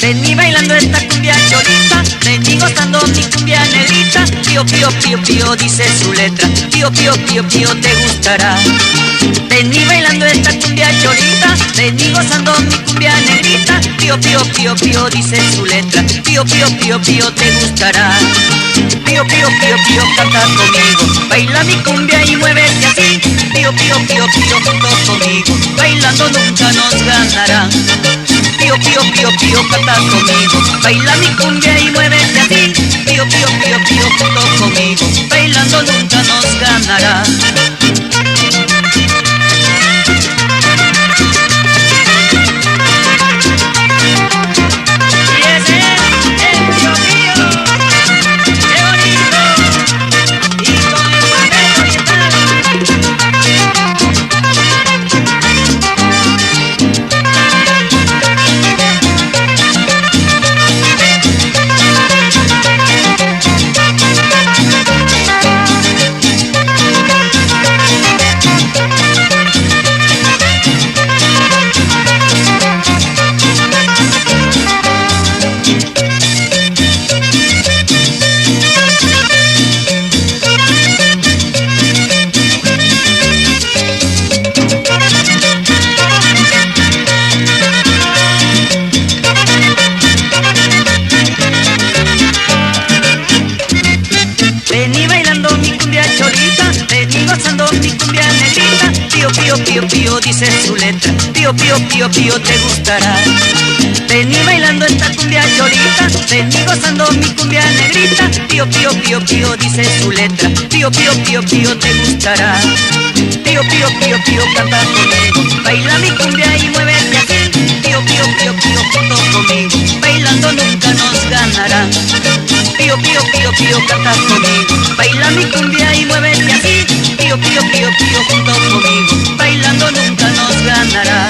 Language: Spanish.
Vení bailando esta cumbia cholita, vení gozando mi cumbia negrita. Pío, pío, pío, pío, dice su letra. Pío, pío, pío, pío, te gustará. Vení bailando esta cumbia cholita, vení gozando mi cumbia negrita. Pío, pío, pío, pío, dice su letra. Pío, pío, pío, pío, te gustará. Pío, pío, pío, pío, canta conmigo. Baila mi cumbia y muévete así. Pío, pío, pío, pío, junto conmigo. Bailando nunca nos ganarán. Pío, pío, pío, pío, canta conmigo. Baila mi cumbia y muévete así. Pío, pío, pío, pío, junto conmigo. Bailando nunca nos ganará. Vení bailando mi cumbia cholita, vení gozando mi cumbia negrita. Pío, pío, pío, pío, dice su letra. Pío, pío, pío, pío, te gustará. Vení bailando esta cumbia cholita, vení gozando mi cumbia negrita. Pío, pío, pío, pío, dice su letra. Pío, pío, pío, pío, te gustará. Pío, pío, pío, pío, canta conmigo. Baila mi cumbia y muévete así. Pío, pío, pío, pío, junto conmigo. Bailando nunca nos ganarán. Pío, pío, pío, pío, canta conmigo. Baila mi cumbia y muévete así. Pío, pío, pío, pío, junto conmigo. Bailando nunca nos ganará.